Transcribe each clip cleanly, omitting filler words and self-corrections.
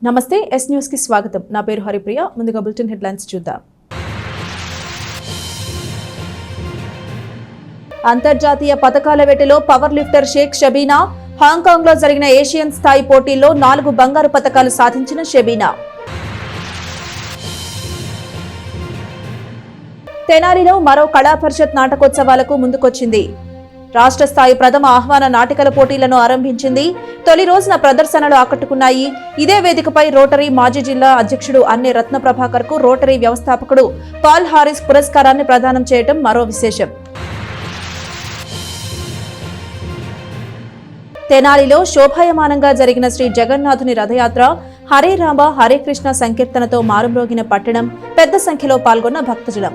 నమస్తే yes news కి స్వాగతం. నా పేరు హరిప్రియ. ముందుగా బులెటిన్ హెడ్లైన్స్ చూద్దాం. అంతర్జాతీయ పతకాల వేటలో power lifter Shaik Shabeena. Hong Kong లో జరిగిన ఏషియన్ స్థాయి పోటీల్లో 4 బంగారు పతకాలు సాధించిన షబీనా. తెనాలిలో మరో కళా పరిషత్ నాటకోత్సవాలకు ముందుకొచ్చింది. రాష్ట్ర స్థాయి ప్రథమ ఆహ్వాన నాటికల పోటీలను ఆరంభించింది. తొలి రోజున ప్రదర్శనలు ఆకట్టుకున్నాయి. ఇదే వేదికపై రోటరీ మాజీ జిల్లా అధ్యక్షుడు అన్నే రత్న ప్రభాకర్ కు రోటరీ వ్యవస్థాపకుడు పాల్ హారిస్ పురస్కారాన్ని ప్రదానం చేయడం మరో విశేషం. తెనాలిలో శోభాయమానంగా జరిగిన శ్రీ జగన్నాథుని రథయాత్ర హరే రామ హరే కృష్ణ సంకీర్తనతో మారుమ్రోగిన పట్టణం. పెద్ద సంఖ్యలో పాల్గొన్న భక్తజనం.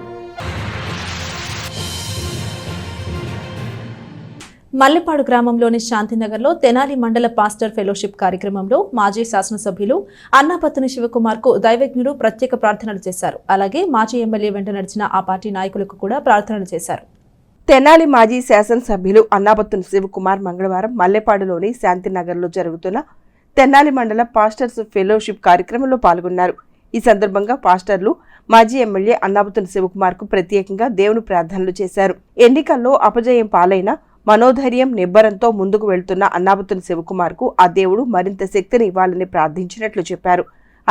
మల్లెపాడు గ్రామంలోని శాంతినగర్లో తెనాలి మండల పాస్టర్ ఫెలోషిప్ కార్యక్రమంలో మాజీ శాసనసభ్యులు అన్నాపత్తుని శివకుమార్ కు దైవజ్ఞుడు ప్రత్యేక ప్రార్థనలు చేశారు. అలాగే మాజీ ఎమ్మెల్యే వెంట నడిచిన ఆ పార్టీ నాయకులకు కూడా ప్రార్థనలు చేశారు. తెనాలి మాజీ శాసనసభ్యులు అన్నాపత్తుని శివకుమార్ మంగళవారం మల్లెపాడులోని శాంతినగర్లో జరుగుతున్న తెనాలి మండల పాస్టర్స్ ఫెలోషిప్ కార్యక్రమంలో పాల్గొన్నారు. ఈ సందర్భంగా పాస్టర్లు మాజీ ఎమ్మెల్యే అన్నాపత్తుని శివకుమార్ కు ప్రత్యేకంగా దేవుని ప్రార్థనలు చేశారు. ఎన్నికల్లో అపజయం పాలైన మనోధైర్యం నిబ్బరంతో ముందుకు వెళ్తున్న అన్నాపత్తుని శివకుమార్ కు ఆ దేవుడు మరింత శక్తిని ఇవ్వాలని ప్రార్థించినట్లు చెప్పారు.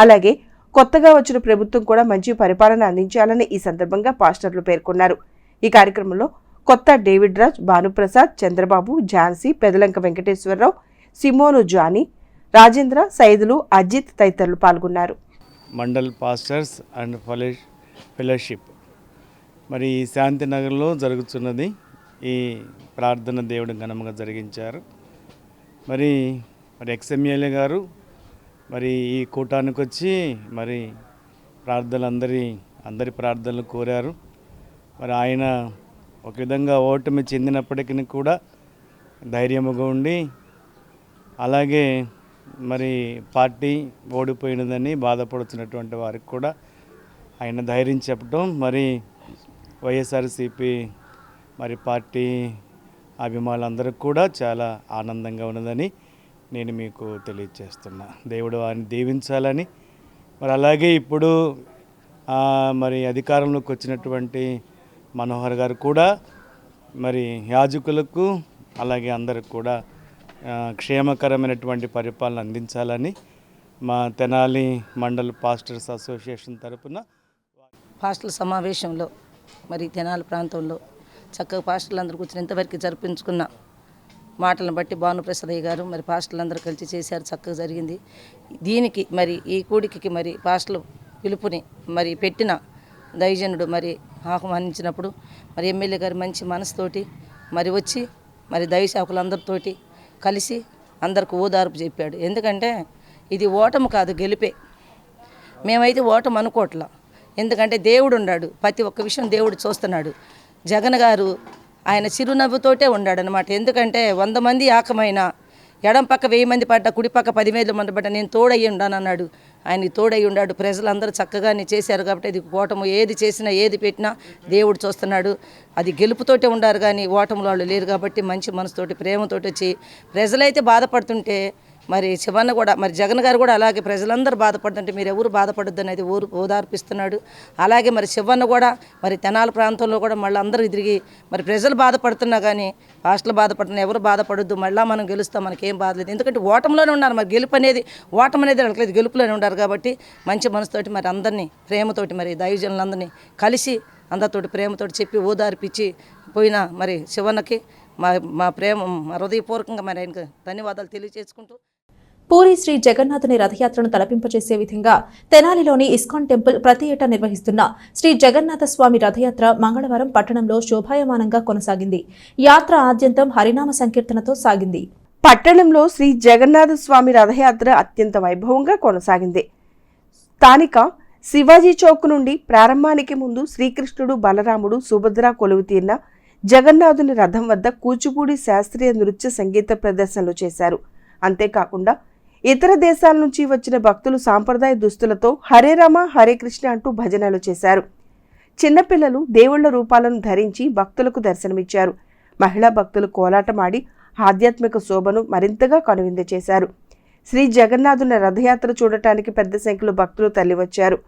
అలాగే కొత్తగా వచ్చిన ప్రభుత్వం కూడా మంచి పరిపాలన అందించాలని ఈ సందర్భంగా పాస్టర్లు పేర్కొన్నారు. ఈ కార్యక్రమంలో కొత్త డేవిడ్ రాజ్, భానుప్రసాద్, చంద్రబాబు, ఝాన్సీ, పెదలంక వెంకటేశ్వరరావు, సిమోను జానీ, రాజేంద్ర, సైదులు, అజిత్ తదితరులు పాల్గొన్నారు. మండల్ పాస్టర్స్ అండ్ ఫెలోషిప్ మరి శాంతినగర్లో జరుగుతున్నది. ఈ ప్రార్థన దేవుడు ఘనంగా జరిగించారు. మరి ఎక్స్ఎమ్మెల్యే గారు మరి ఈ కూటానికి వచ్చి మరి అందరి ప్రార్థనలు కోరారు. మరి ఆయన ఒక విధంగా ఓటమి చెందినప్పటికీ కూడా ధైర్యముగా ఉండి, అలాగే మరి పార్టీ ఓడిపోయినదని బాధపడుతున్నటువంటి వారికి కూడా ఆయన ధైర్యం చెప్పడం, మరి వైఎస్ఆర్సీపీ మరి పార్టీ అభిమానులందరికీ కూడా చాలా ఆనందంగా ఉన్నదని నేను మీకు తెలియజేస్తున్నా. దేవుడు వారిని దీవించాలని, మరి అలాగే ఇప్పుడు మరి అధికారంలోకి వచ్చినటువంటి మనోహర్ గారు కూడా మరి యాజకులకు అలాగే అందరికి కూడా క్షేమకరమైనటువంటి పరిపాలన అందించాలని మా తెనాలి మండల్ పాస్టర్స్ అసోసియేషన్ తరఫున పాస్టర్ల సమావేశంలో మరి తెనాలి ప్రాంతంలో చక్కగా పాస్టర్లందరూ కూర్చొని ఇంతవరకు జరిపించుకున్న మాటలను బట్టి భానుప్రసాదయ్య గారు మరి పాస్టర్లందరూ కలిసి చేశారు. చక్కగా జరిగింది. దీనికి మరి ఈ కూడికి మరి పాస్టర్లు పిలుపుని మరి పెట్టిన దైవజనుడు మరి ఆహ్వానించినప్పుడు మరి ఎమ్మెల్యే గారు మంచి మనసుతోటి మరి వచ్చి మరి దైవశాఖలందరితోటి కలిసి అందరికి ఓదార్పు చెప్పాడు. ఎందుకంటే ఇది ఓటమి కాదు, గెలిపే. మేమైతే ఓటమి అనుకోవట్లా. ఎందుకంటే దేవుడు ఉన్నాడు, ప్రతి ఒక్క విషయం దేవుడు చూస్తున్నాడు. జగన్ గారు ఆయన చిరునవ్వుతోటే ఉన్నాడనమాట. ఎందుకంటే 100 మంది ఆకమైన ఎడం పక్క 1000 మంది పడ్డా, కుడి పక్క 10,000 మంది పడ్డా నేను తోడయ్యి ఉన్నానన్నాడు. ఆయనకి తోడయ్యి ఉన్నాడు. ప్రజలందరూ చక్కగానే చేశారు కాబట్టి అది ఓటము ఏది చేసినా ఏది పెట్టినా దేవుడు చూస్తున్నాడు. అది గెలుపుతోటే ఉండారు కానీ ఓటములు వాళ్ళు లేరు కాబట్టి మంచి మనసుతోటి ప్రేమతోటి వచ్చి ప్రజలైతే బాధపడుతుంటే మరి శివన్న కూడా మరి జగన్ గారు కూడా అలాగే ప్రజలందరూ బాధపడుతుంటే మీరు ఎవరు బాధపడొద్దు అనేది ఓదార్పిస్తున్నాడు. అలాగే మరి శివన్న కూడా మరి తెనాలి ప్రాంతంలో కూడా మళ్ళీ అందరూ తిరిగి మరి ప్రజలు బాధపడుతున్నా కానీ హాస్టల్ బాధపడుతున్నా ఎవరు బాధపడొద్దు, మళ్ళీ మనం గెలుస్తాం, మనకేం బాధ లేదు. ఎందుకంటే ఓటంలోనే ఉన్నారు. మరి గెలుపు అనేది ఓటం అనేది వాళ్ళకి గెలుపులోనే ఉన్నారు కాబట్టి మంచి మనసుతోటి మరి అందరినీ ప్రేమతోటి మరి దైవజనులందరినీ కలిసి అందరితోటి ప్రేమతోటి చెప్పి ఓదార్పిచ్చి పోయిన మరి శివన్నకి మా ప్రేమ హృదయపూర్వకంగా మరి ఆయనకు ధన్యవాదాలు తెలియజేసుకుంటూ పూరి శ్రీ జగన్నాథుని రథయాత్రను తలపింపచేసే విధంగా తెనాలిలోని ఇస్కాన్ టెంపుల్ ప్రతి ఏటా నిర్వహిస్తున్న శ్రీ జగన్నాథ స్వామి రథయాత్ర మంగళవారం పట్టణంలో శోభాయమానంగా కొనసాగింది. యాత్ర ఆద్యంతం హరినామ సంకీర్తనతో సాగింది. పట్టణంలో శ్రీ జగన్నాథ స్వామి రథయాత్ర అత్యంత వైభవంగా కొనసాగింది. స్థానిక శివాజీ చౌక్ నుండి ప్రారంభానికి ముందు శ్రీకృష్ణుడు, బలరాముడు, సుభద్ర కొలువు తీరిన జగన్నాథుని రథం వద్ద కూచిపూడి శాస్త్రీయ నృత్య సంగీత ప్రదర్శనలు చేశారు. అంతేకాకుండా ఇతర దేశాల నుంచి వచ్చిన భక్తులు సాంప్రదాయ దుస్తులతో హరే రామ హరే కృష్ణ అంటూ భజనలు చేశారు. చిన్నపిల్లలు దేవుళ్ల రూపాలను ధరించి భక్తులకు దర్శనమిచ్చారు. మహిళా భక్తులు కోలాటమాడి ఆధ్యాత్మిక శోభను మరింతగా కనువిందు చేశారు. శ్రీ జగన్నాథుని రథయాత్ర చూడటానికి పెద్ద సంఖ్యలో భక్తులు తరలివచ్చారు.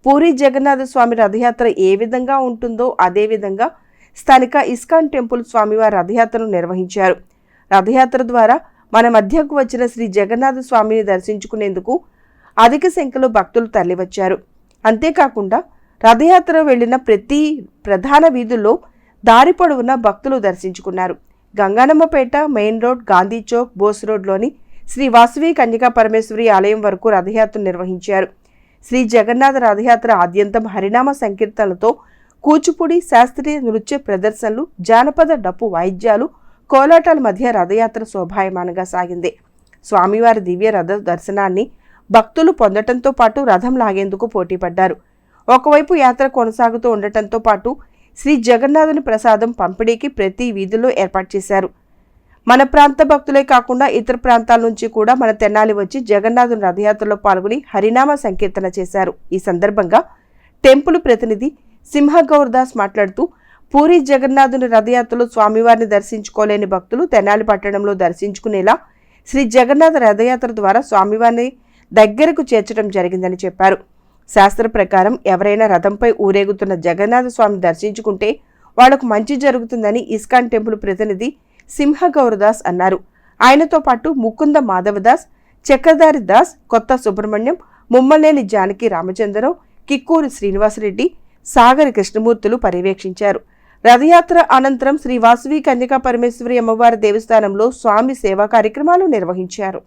పూరి జగన్నాథ స్వామి రథయాత్ర ఏ విధంగా ఉంటుందో అదే విధంగా స్థానిక ఇస్కాన్ టెంపుల్ స్వామివారి రథయాత్రను నిర్వహించారు. రథయాత్ర ద్వారా మన మధ్యకు వచ్చిన శ్రీ జగన్నాథ స్వామిని దర్శించుకునేందుకు అధిక సంఖ్యలో భక్తులు తరలివచ్చారు. అంతేకాకుండా రథయాత్ర వెళ్లిన ప్రతి ప్రధాన వీధుల్లో దారి పొడవునా భక్తులు దర్శించుకున్నారు. గంగానమ్మపేట మెయిన్ రోడ్, గాంధీ చౌక్, బోస్ రోడ్లోని శ్రీ వాసవి కన్యకా పరమేశ్వరి ఆలయం వరకు రథయాత్ర నిర్వహించారు. శ్రీ జగన్నాథ రథయాత్ర ఆద్యంతం హరినామ సంకీర్తనలతో, కూచిపూడి, శాస్త్రీయ నృత్య ప్రదర్శనలు, జానపద డప్పు వాయిద్యాలు, కోలాటాల మధ్య రథయాత్ర శోభాయమానంగా సాగింది. స్వామివారి దివ్య రథ దర్శనాన్ని భక్తులు పొందటంతో పాటు రథం లాగేందుకు పోటీపడ్డారు. ఒకవైపు యాత్ర కొనసాగుతూ ఉండటంతో పాటు శ్రీ జగన్నాథుని ప్రసాదం పంపిణీకి ప్రతి వీధిలో ఏర్పాటు చేశారు. మన ప్రాంత భక్తులే కాకుండా ఇతర ప్రాంతాల నుంచి కూడా మన తెనాలి వచ్చి జగన్నాథుని రథయాత్రలో పాల్గొని హరినామ సంకీర్తన చేశారు. ఈ సందర్భంగా టెంపుల్ ప్రతినిధి సింహగౌరదాస్ మాట్లాడుతూ, పూరి జగన్నాథుని రథయాత్రలో స్వామివారిని దర్శించుకోలేని భక్తులు తెనాలి పట్టణంలో దర్శించుకునేలా శ్రీ జగన్నాథ రథయాత్ర ద్వారా స్వామివారిని దగ్గరకు చేర్చడం జరిగిందని చెప్పారు. శాస్త్ర ప్రకారం ఎవరైనా రథంపై ఊరేగుతున్న జగన్నాథ స్వామిని దర్శించుకుంటే వాళ్లకు మంచి జరుగుతుందని ఇస్కాన్ టెంపుల్ ప్రతినిధి సింహగౌరదాస్ అన్నారు. ఆయనతో పాటు ముకుంద మాధవదాస్, చక్రధారి దాస్, కొత్త సుబ్రహ్మణ్యం, ముమ్మనేని జానకి రామచంద్రరావు, కిక్కూరి శ్రీనివాసరెడ్డి, సాగరి కృష్ణమూర్తులు పర్యవేక్షించారు. రథయాత్ర అనంతరం శ్రీ వాసవి కన్యకా పరమేశ్వరి అమ్మవారి దేవస్థానంలో స్వామి సేవా కార్యక్రమాలు నిర్వహించారు.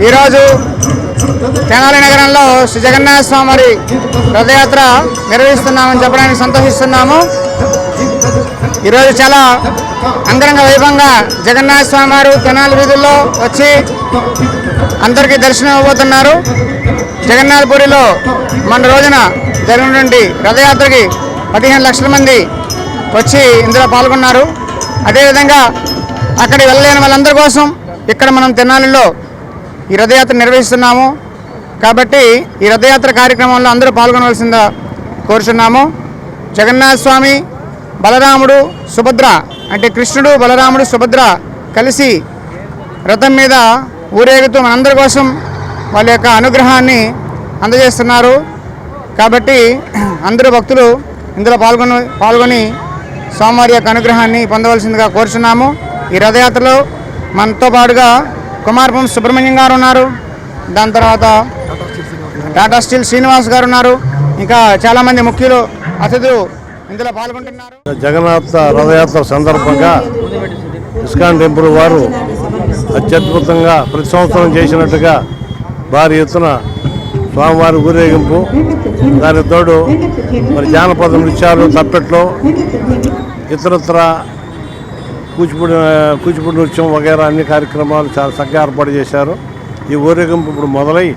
ఈరోజు తెనాలి నగరంలో శ్రీ జగన్నాథ స్వామి వారి రథయాత్ర నిర్వహిస్తున్నామని చెప్పడానికి సంతోషిస్తున్నాము. ఈరోజు చాలా అంగరంగ వైభవంగా జగన్నాథ స్వామి వారు తెనాలి వీధుల్లో వచ్చి అందరికీ దర్శనం ఇవ్వబోతున్నారు. జగన్నాథపురిలో మన రోజున జరిగినటువంటి రథయాత్రకి 15 లక్షల మంది వచ్చి ఇందులో పాల్గొన్నారు. అదేవిధంగా అక్కడికి వెళ్ళలేని వాళ్ళందరి కోసం ఇక్కడ మనం తెనాలిలో ఈ రథయాత్ర నిర్వహిస్తున్నాము. కాబట్టి ఈ రథయాత్ర కార్యక్రమంలో అందరూ పాల్గొనవలసిందిగా కోరుచున్నాము. జగన్నాథ స్వామి, బలరాముడు, సుభద్ర అంటే కృష్ణుడు, బలరాముడు, సుభద్ర కలిసి రథం మీద ఊరేగుతూ మనందరి కోసం వాళ్ళ యొక్క అనుగ్రహాన్ని అందజేస్తున్నారు. కాబట్టి అందరూ భక్తులు ఇందులో పాల్గొని స్వామివారి యొక్క అనుగ్రహాన్ని పొందవలసిందిగా కోరుచున్నాము. ఈ రథయాత్రలో మనతో పాటుగా కుమారపం సుబ్రహ్మణ్యం గారు ఉన్నారు. దాని తర్వాత టాటా స్టీల్ శ్రీనివాస్ గారు ఉన్నారు. ఇంకా చాలామంది ముఖ్యులు, అతిథులు ఇందులో పాల్గొంటున్నారు. జగన్నాథ రథయాత్ర సందర్భంగా ఇస్కాన్ టెంపుల్ వారు అత్యద్భుతంగా ప్రతి సంవత్సరం చేసినట్టుగా భారీ ఎత్తున స్వామివారి ఊరేగింపు, దానికి తోడు మరి జానపద నృత్యాలు, తప్పెట్లో, ఇతరత్ర కూచిపూడి నృత్యం వగైరా అన్ని కార్యక్రమాలు చాలా చక్కగా ఏర్పాటు చేశారు. ఈ ఊరేగింపు ఇప్పుడు మొదలై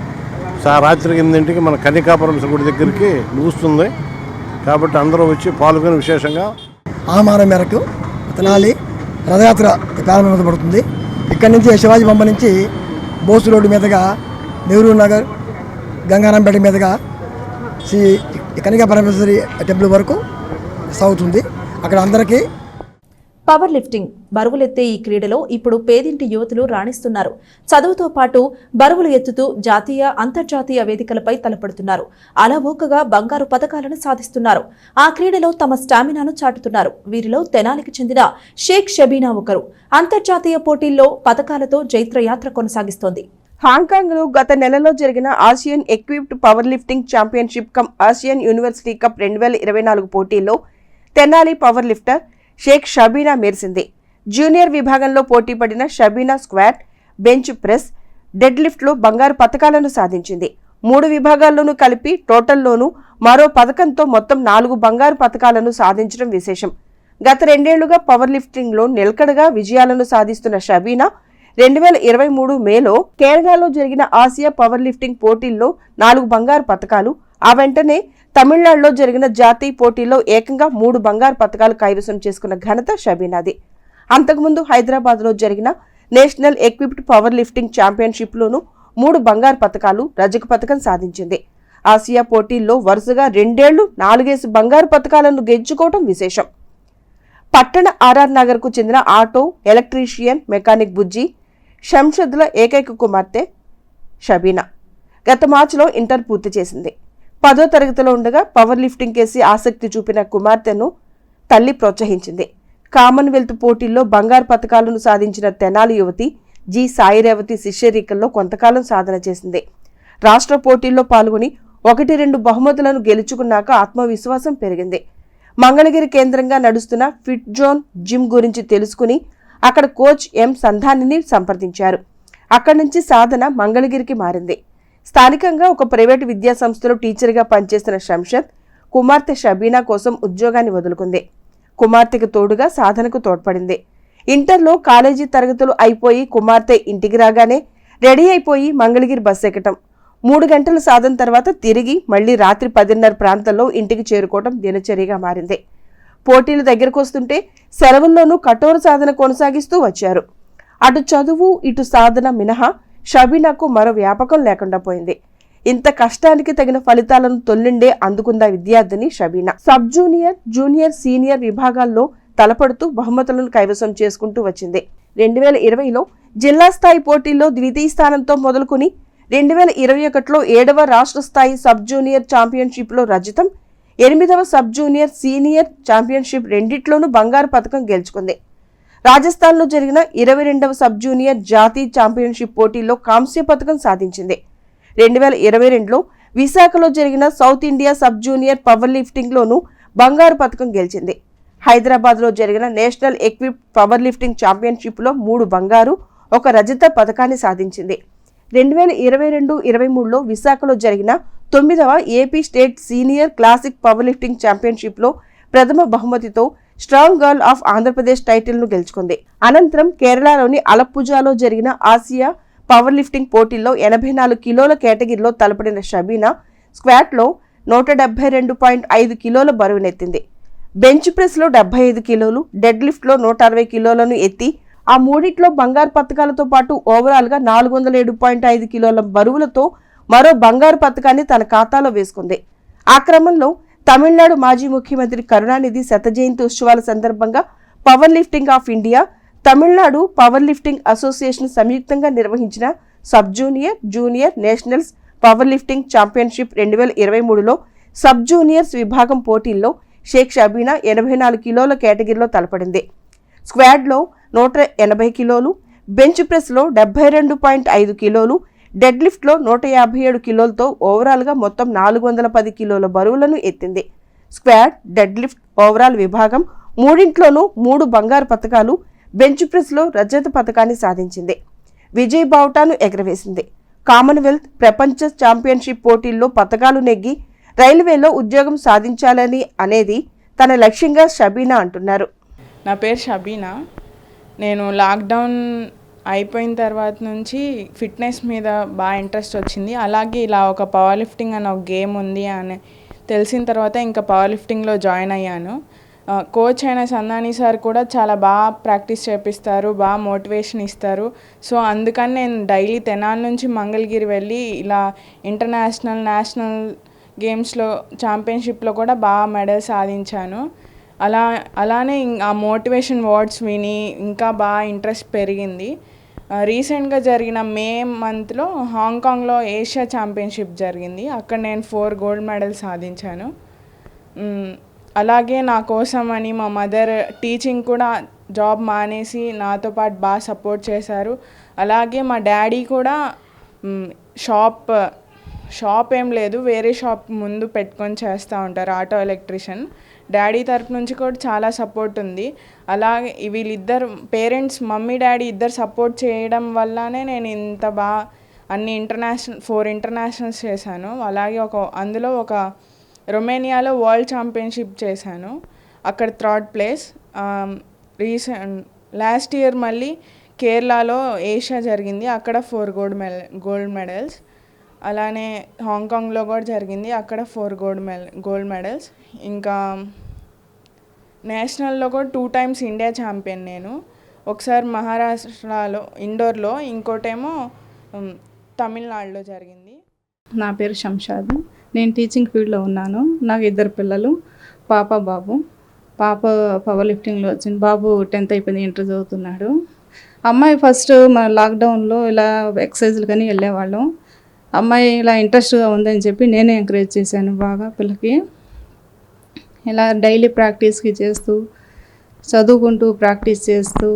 రాత్రి 8ంటికి మన కన్యకాపరమేశ్వరి గుడి దగ్గరికి ముగుస్తుంది. కాబట్టి అందరూ వచ్చి పాల్గొని విశేషంగా ఆమారం మేరకు తెనాలి రథయాత్ర ప్రారంభించబడుతుంది. ఇక్కడి నుంచి శివాజీ బొమ్మ నుంచి బోసు రోడ్డు మీదుగా నెహ్రూ నగర్ గంగారాంపేట మీదుగా శ్రీ కనికా పరమేశ్వరి టెంపుల్ వరకు సాగుతుంది. అక్కడ అందరికీ పవర్ లిఫ్టింగ్ బరువులెత్తే ఈ క్రీడలో ఇప్పుడు పేదింటి యువతులు రాణిస్తున్నారు. చదువుతో పాటు బరువులు ఎత్తుతూ జాతీయ అంతర్జాతీయ వేదికలపై తలపడుతున్నారు. అలవోకగా బంగారు పతకాలను సాధిస్తున్నారు. ఆ క్రీడలో తమ స్టామినాను చాటుతున్నారు. వీరిలో తెనాలికి చెందిన షేక్ షబీనా ఒకరు. అంతర్జాతీయ పోటీల్లో పతకాలతో జైత్రయాత్ర కొనసాగిస్తోంది. హాంకాంగ్లో గత నెలలో జరిగిన Asian equipped power lifting championship cum Asian university cup 2024 పోటీల్లో తెనాలి పవర్ లిఫ్టర్ షేక్ షబీనా మెరిసింది. జూనియర్ విభాగంలో పోటీ పడిన Shabeena squat, bench press, dead లిఫ్ట్లో బంగారు పతకాలను సాధించింది. 3 విభాగాల్లోనూ కలిపి టోటల్లోనూ మరో పథకంతో మొత్తం 4 బంగారు పతకాలను సాధించడం విశేషం. గత 2 ఏళ్లుగా పవర్ లిఫ్టింగ్లో నిలకడగా విజయాలను సాధిస్తున్న షబీనా 2023 మేలో కేరళలో జరిగిన ఆసియా పవర్ లిఫ్టింగ్ పోటీల్లో 4 బంగారు పతకాలు, ఆ వెంటనే తమిళనాడులో జరిగిన జాతీయ పోటీల్లో ఏకంగా 3 బంగారు పతకాలు కైవసం చేసుకున్న ఘనత షబీనాది. అంతకుముందు హైదరాబాద్లో జరిగిన నేషనల్ ఎక్విప్డ్ పవర్ లిఫ్టింగ్ ఛాంపియన్షిప్లోనూ 3 బంగారు పతకాలు, రజక పతకం సాధించింది. ఆసియా పోటీల్లో వరుసగా 2 ఏళ్లు 4 బంగారు పతకాలను గెలుచుకోవడం విశేషం. పట్టణ ఆర్ఆర్ నగర్కు చెందిన ఆటో, ఎలక్ట్రీషియన్, మెకానిక్ బుజ్జి శంషద్ల ఏకైక కుమార్తె షబీనా గత మార్చిలో ఇంటర్ పూర్తి చేసింది. 10వ తరగతిలో ఉండగా పవర్ లిఫ్టింగ్ కేసి ఆసక్తి చూపిన కుమార్తెను తల్లి ప్రోత్సహించింది. కామన్వెల్త్ పోటీల్లో బంగారు పతకాలను సాధించిన తెనాలి యువతి జి సాయిరేవతి శిష్యరికల్లో కొంతకాలం సాధన చేసింది. రాష్ట్ర పోటీల్లో పాల్గొని 1-2 బహుమతులను గెలుచుకున్నాక ఆత్మవిశ్వాసం పెరిగింది. మంగళగిరి కేంద్రంగా నడుస్తున్న ఫిట్ జోన్ జిమ్ గురించి తెలుసుకుని అక్కడ కోచ్ ఎం సంధానిని సంప్రదించారు. అక్కడి నుంచి సాధన మంగళగిరికి మారింది. స్థానికంగా ఒక ప్రైవేటు విద్యా సంస్థలో టీచర్గా పనిచేస్తున్న శంషద్ కుమార్తె షబీనా కోసం ఉద్యోగాన్ని వదులుకుంది. కుమార్తెకు తోడుగా సాధనకు తోడ్పడింది. ఇంటర్లో కాలేజీ తరగతులు అయిపోయి కుమార్తె ఇంటికి రాగానే రెడీ అయిపోయి మంగళగిరి బస్సు ఎక్కటం, 3 గంటల సాధన తర్వాత తిరిగి మళ్లీ రాత్రి 10:30 ప్రాంతంలో ఇంటికి చేరుకోవడం దినచర్యగా మారింది. పోటీలు దగ్గరకు వస్తుంటే సెలవుల్లోనూ కఠోర సాధన కొనసాగిస్తూ వచ్చారు. అటు చదువు ఇటు సాధన మినహా షబీనాకు మరో వ్యాపకం లేకుండా పోయింది. ఇంత కష్టానికి తగిన ఫలితాలను తొల్లిండే అందుకుందా విద్యార్థిని Shabina. Sub junior, junior, senior విభాగాల్లో తలపడుతూ బహుమతులను కైవసం చేసుకుంటూ వచ్చింది. 2020లో జిల్లా స్థాయి పోటీల్లో ద్వితీయ స్థానంతో మొదలుకొని 2021లో 7వ రాష్ట్ర స్థాయి సబ్ జూనియర్ ఛాంపియన్షిప్లో రజతం, 8వ సబ్ జూనియర్ సీనియర్ ఛాంపియన్షిప్ రెండిట్లోనూ బంగారు పతకం గెలుచుకుంది. రాజస్థాన్లో జరిగిన 22వ సబ్ జూనియర్ జాతీయ ఛాంపియన్షిప్ పోటీల్లో కాంస్య పతకం సాధించింది. 2022లో విశాఖలో జరిగిన south India sub junior power లిఫ్టింగ్లోనూ బంగారు పతకం గెలిచింది. హైదరాబాద్లో జరిగిన నేషనల్ ఎక్విప్డ్ పవర్ లిఫ్టింగ్ ఛాంపియన్షిప్లో 3 బంగారు, 1 రజత పతకాన్ని సాధించింది. 2022-23లో విశాఖలో జరిగిన 9వ AP state senior classic power lifting ఛాంపియన్షిప్లో ప్రథమ బహుమతితో స్ట్రాంగ్ గర్ల్ ఆఫ్ ఆంధ్రప్రదేశ్ టైటిల్ను గెలుచుకుంది. అనంతరం కేరళలోని అలప్పుజాలో జరిగిన ఆసియా పవర్ లిఫ్టింగ్ పోటీల్లో 84 కిలోల కేటగిరీలో తలపడిన షబీనా స్క్వాట్లో 172.5 కిలోల బరువునెత్తింది. బెంచ్ ప్రెస్లో 75 కిలోలు, డెడ్ లిఫ్ట్లో 160 కిలోలను ఎత్తి ఆ మూడిట్లో బంగారు పతకాలతో పాటు ఓవరాల్గా 407.5 కిలోల బరువులతో మరో బంగారు పతకాన్ని తన ఖాతాలో వేసుకుంది. ఆ క్రమంలో తమిళనాడు మాజీ ముఖ్యమంత్రి కరుణానిధి శత జయంతి ఉత్సవాల సందర్భంగా power lifting of India, Tamil Nadu power lifting association సంయుక్తంగా నిర్వహించిన sub junior, junior nationals power lifting championship 2023లో sub juniors విభాగం పోటీల్లో షేక్ షబీనా 84 కిలోల కేటగిరీలో తలపడింది. స్క్వాడ్లో 180 కిలోలు, బెంచ్ ప్రెస్లో 72.5 కిలోలు, డెడ్ లిఫ్ట్లో 157 కిలోలతో ఓవరాల్గా మొత్తం 410 కిలోల బరువులను ఎత్తింది. స్క్వాడ్, డెడ్ లిఫ్ట్, ఓవరాల్ విభాగం మూడింట్లోనూ 3 బంగారు పతకాలు, బెంచ్ ప్రెస్లో రజత పతకాన్ని సాధించింది. విజయ్ బావుటాను ఎగరవేసింది. కామన్వెల్త్, ప్రపంచ ఛాంపియన్షిప్ పోటీల్లో పతకాలు నెగ్గి రైల్వేలో ఉద్యోగం సాధించాలని అనేది తన లక్ష్యంగా షబీనా అంటున్నారు. నా పేరు షబీనా. నేను లాక్డౌన్ అయిపోయిన తర్వాత నుంచి ఫిట్నెస్ మీద బాగా ఇంట్రెస్ట్ వచ్చింది. అలాగే ఇలా ఒక పవర్ లిఫ్టింగ్ అనే ఒక గేమ్ ఉంది అని తెలిసిన తర్వాత ఇంకా పవర్ లిఫ్టింగ్లో జాయిన్ అయ్యాను. కోచ్ అయిన సందాని సార్ కూడా చాలా బాగా ప్రాక్టీస్ చేపిస్తారు, బాగా మోటివేషన్ ఇస్తారు. సో అందుకని నేను డైలీ తెనాలి నుంచి మంగళగిరి వెళ్ళి ఇలా ఇంటర్నేషనల్, నేషనల్ గేమ్స్లో ఛాంపియన్షిప్లో కూడా బాగా మెడల్ సాధించాను. అలానే ఆ మోటివేషన్ వర్డ్స్ విని ఇంకా బాగా ఇంట్రెస్ట్ పెరిగింది. రీసెంట్గా జరిగిన మే మంత్లో హాంకాంగ్లో ఏషియా ఛాంపియన్షిప్ జరిగింది. అక్కడ నేను 4 గోల్డ్ మెడల్ సాధించాను. అలాగే నా కోసం అని మా మదర్ టీచింగ్ కూడా జాబ్ మానేసి నాతో పాటు బాగా సపోర్ట్ చేశారు. అలాగే మా డాడీ కూడా షాప్ ఏం లేదు, వేరే షాప్ ముందు పెట్టుకొని చేస్తూ ఉంటారు, ఆటో ఎలక్ట్రీషియన్. డాడీ తరపు నుంచి కూడా చాలా సపోర్ట్ ఉంది. అలాగే వీళ్ళిద్దరు పేరెంట్స్, మమ్మీ డాడీ ఇద్దరు సపోర్ట్ చేయడం వల్లనే నేను ఇంత బాగా అన్ని 4 ఇంటర్నేషనల్స్ చేశాను. అలాగే అందులో ఒక రొమేనియాలో వరల్డ్ ఛాంపియన్షిప్ చేశాను, అక్కడ 3rd ప్లేస్. లాస్ట్ ఇయర్ మళ్ళీ కేరళలో ఏషియా జరిగింది, అక్కడ 4 గోల్డ్ మెడల్స్. అలానే హాంకాంగ్లో కూడా జరిగింది, అక్కడ 4 గోల్డ్ మెడల్స్. ఇంకా నేషనల్లో కూడా 2 టైమ్స్ ఇండియా ఛాంపియన్ నేను. ఒకసారి మహారాష్ట్రలో ఇండోర్లో, ఇంకోటేమో తమిళనాడులో జరిగింది. నా పేరు శంషాద్. నేను టీచింగ్ ఫీల్డ్లో ఉన్నాను. నాకు 2 పిల్లలు, పాప బాబు. పాప పవర్ లిఫ్టింగ్లో వచ్చింది, బాబు 10th అయిపోయింది, ఇంటర్ చదువుతున్నాడు. అమ్మాయి ఫస్ట్ మన లాక్డౌన్లో ఇలా ఎక్సర్సైజ్లు కానీ వెళ్ళేవాళ్ళం. అమ్మాయి ఇలా ఇంట్రెస్ట్గా ఉందని చెప్పి నేనే ఎంకరేజ్ చేశాను బాగా పిల్లకి. ఇలా డైలీ ప్రాక్టీస్కి చేస్తూ, చదువుకుంటూ ప్రాక్టీస్ చేస్తూ,